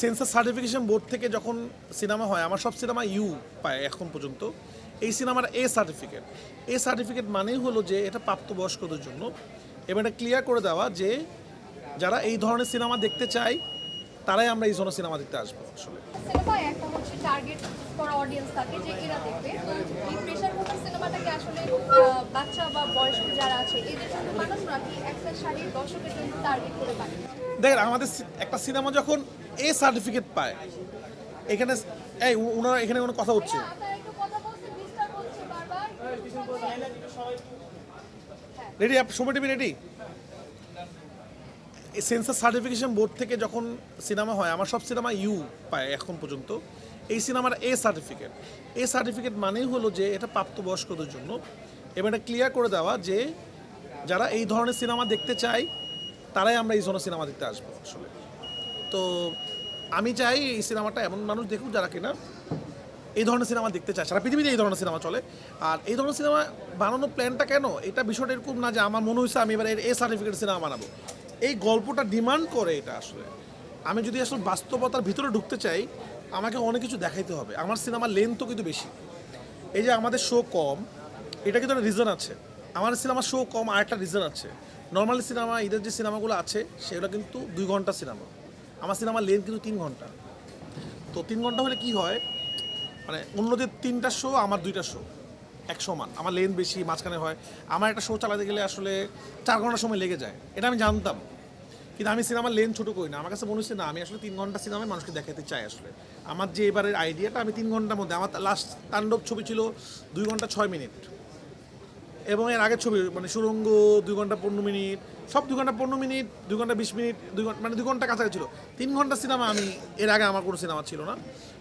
Sensor certification board থেকে যখন cinema হয় আমার সব সিনেমা ইউ পায় এখন পর্যন্ত। এই সিনেমার এ সার্টিফিকেট মানেই হলো যে এটা প্রাপ্তবয়স্কদের জন্য, এবং এটা ক্লিয়ার করে দেওয়া যে যারা এই ধরনের সিনেমা দেখতে চায় তারাই আমরা এই ধরনের সিনেমা দেখতে আসবো আসলে। সিনেমায় একটা হচ্ছে টার্গেট করা অডিয়েন্স থাকে যে এরা দেখবে, তো এই প্রেশার কুকার সিনেমাটাকে আসলে বাচ্চা বা বয়স্ক যারা আছে এদের জন্য মানুষ নাকি একটা শাড়ির দর্শকের জন্য টার্গেট করে বানিয়ে? দেখেন আমাদের একটা সিনেমা যখন এ সার্টিফিকেট পায়, এখানে ওনারা এখানে কোনো কথা হচ্ছে আপনারা একটু কথা বলছেন, বিস্তার বলছে বারবার। রেডি, সময় TV ready. Censor certification board থেকে যখন সিনেমা হয় আমার সব সিনেমা ইউ পায় এখন পর্যন্ত। এই সিনেমার এ সার্টিফিকেট মানেই হলো যে এটা প্রাপ্তবয়স্কদের জন্য, এবং এটা ক্লিয়ার করে দেওয়া যে যারা এই ধরনের সিনেমা দেখতে চায় তারাই আমরা এই ধরনের সিনেমা দেখতে আসবো আসলে। তো আমি চাই এই সিনেমাটা এমন মানুষ দেখুক যারা কিনা এই ধরনের সিনেমা দেখতে চায়। সারা পৃথিবীতে এই ধরনের সিনেমা চলে। আর এই ধরনের সিনেমা বানানোর প্ল্যানটা কেন, এটা বিষয়টা এরকম না যে আমার মনে হয়েছে আমি এবার এ সার্টিফিকেট সিনেমা বানাবো। এই গল্পটা ডিমান্ড করে এটা আসলে। আমি যদি আসলে বাস্তবতার ভিতরে ঢুকতে চাই আমাকে অনেক কিছু দেখাইতে হবে। আমার সিনেমার লেন্থও কিন্তু বেশি। এই যে আমাদের শো কম, এটা কিন্তু একটা রিজন আছে। আমার সিনেমার শো কম আর একটা রিজন আছে। নর্মালি সিনেমা ঈদের যে সিনেমাগুলো আছে সেগুলো কিন্তু 2 ঘন্টা সিনেমা, আমার সিনেমার লেন্থ কিন্তু 3 ঘন্টা। তো 3 ঘন্টা হলে কি হয়, মানে অন্যদের 3টা শো আমার 2টা শো এক সমান, আমার লেন বেশি মাঝখানে হয়। আমার একটা শো চালাতে গেলে আসলে 4 ঘন্টা সময় লেগে যায়, এটা আমি জানতাম। কিন্তু আমি সিনেমার লেন ছোটো করি না, আমার কাছে মনে হচ্ছে না আমি আসলে 3 ঘন্টা সিনেমায় মানুষকে দেখাতে চাই আসলে। আমার যে এবারের আইডিয়াটা আমি 3 ঘন্টার মধ্যে, আমার লাস্ট তাণ্ডব ছবি ছিল 2 ঘন্টা 6 মিনিট, এবং এর আগের ছবি মানে সুরঙ্গ 2 ঘন্টা 15 মিনিট, সব 2 ঘন্টা 15 মিনিট, 2 ঘন্টা 20 মিনিট, 2 ঘন্টা মানে 2 ঘন্টা কাছাকাছি ছিল। 3 ঘন্টা সিনেমা আমি এর আগে আমার কোনো সিনেমা ছিল না।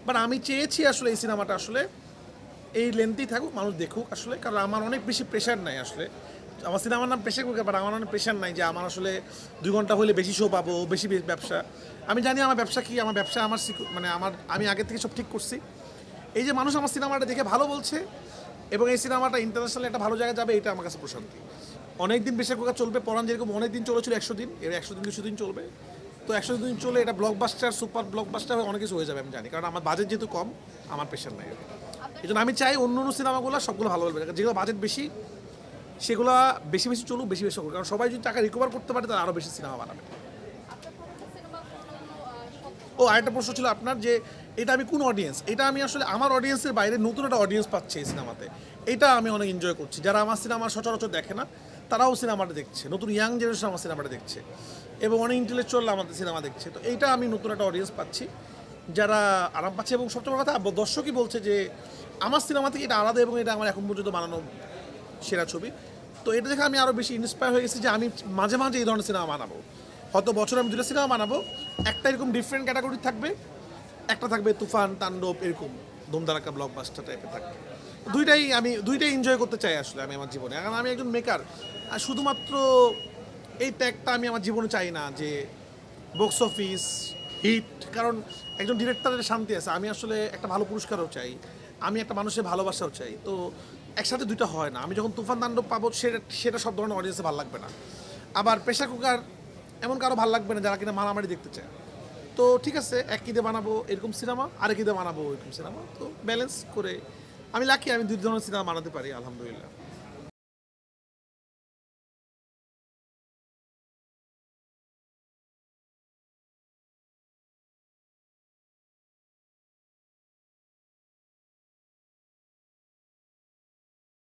বাট আমি চেয়েছি আসলে এই সিনেমাটা আসলে এই লেন্থেই থাকুক, মানুষ দেখুক আসলে। কারণ আমার অনেক বেশি প্রেশার নাই আসলে। আমার সিনেমার নাম প্রেশার কুকার, বাট আমার অনেক প্রেশার নাই যে আমার আসলে 2 ঘন্টা হলে বেশি শো পাবো, বেশি ব্যবসা। আমি জানি আমার ব্যবসা কি, আমার ব্যবসা আমার মানে আমি আগে থেকে সব ঠিক করছি। এই যে মানুষ আমার সিনেমাটা দেখে ভালো বলছে এবং এই সিনেমাটা ইন্টারন্যাশনাল একটা ভালো জায়গায় যাবে, এটা আমার কাছে প্রশান্তি। অনেক দিন প্রেশার কুকার চলবে, পরান যেরকম অনেক দিন চলেছিল 100 দিন, এর 100 দিন 200 দিন চলবে। তো 100 দিন চলে এটা ব্লকবাস্টার, সুপার ব্লকবাস্টার অনেক কিছু হয়ে যাবে আমি জানি, কারণ আমার বাজেট যেহেতু কম, আমার প্রেশার নাই। এই জন্য আমি চাই অন্য অন্য সিনেমাগুলো সবগুলো ভালো বলবে, যেগুলো বাজেট বেশি সেগুলো বেশি বেশি চলুক, বেশি বেশি করুক, কারণ সবাই যদি টাকা রিকভার করতে পারে তারা আরও বেশি সিনেমা বানাবে। আপনার প্রথম সিনেমা ও আরেকটা প্রশ্ন ছিল আপনার যে এটা আমি কোন অডিয়েন্স, এটা আমি আসলে আমার অডিয়েন্সের বাইরে নতুন একটা অডিয়েন্স পাচ্ছি এই সিনেমাতে। এটা আমি অনেক এনজয় করছি। যারা আমার সিনেমা সচরাচর দেখে না তারাও সিনেমাটা দেখছে, নতুন ইয়াং জেনারেশন আমার সিনেমাটা দেখছে, এবং অনেক ইন্টেলেকচুয়াল আমাদের সিনেমা দেখছে। তো এইটা আমি নতুন একটা অডিয়েন্স পাচ্ছি যারা আরাম পাচ্ছে, এবং সবচেয়ে বড় কথা দর্শকই বলছে যে আমার সিনেমা থেকে এটা আলাদা এবং এটা আমার এখন পর্যন্ত বানানো সেরা ছবি। তো এটা দেখে আমি আরও বেশি ইন্সপায়ার হয়ে গেছি যে আমি মাঝে মাঝে এই ধরনের সিনেমা বানাবো। হয়তো বছরে আমি 2টা সিনেমা বানাবো, একটা এরকম ডিফারেন্ট ক্যাটাগরি থাকবে, একটা থাকবে তুফান, তাণ্ডব, এরকম ধুমধারাক্কা ব্লকবাস্টার টাইপের থাকবে। দুইটাই এনজয় করতে চাই আসলে আমি আমার জীবনে। কারণ আমি একজন মেকার, আর শুধুমাত্র এই ট্যাগটা আমি আমার জীবনে চাই না যে বক্স অফিস হিট। কারণ একজন ডিরেক্টরের শান্তি আছে, আমি আসলে একটা ভালো পুরস্কারও চাই, আমি একটা মানুষের ভালোবাসাও চাই। তো একসাথে দুইটা হয় না। আমি যখন তুফান তাণ্ডব পাবো সেটা সব ধরনের অডিয়েন্সে ভালো লাগবে না। আবার প্রেশার কুকার এমন কারো ভালো লাগবে না যারা কিনা মারামারি দেখতে চায়। তো ঠিক আছে, এক ঈদে বানাবো এরকম সিনেমা, আরেক ঈদে বানাবো এরকম সিনেমা। তো ব্যালেন্স করে আমি লাকি, আমি 2 ধরনের সিনেমা বানাতে পারি আলহামদুলিল্লাহ।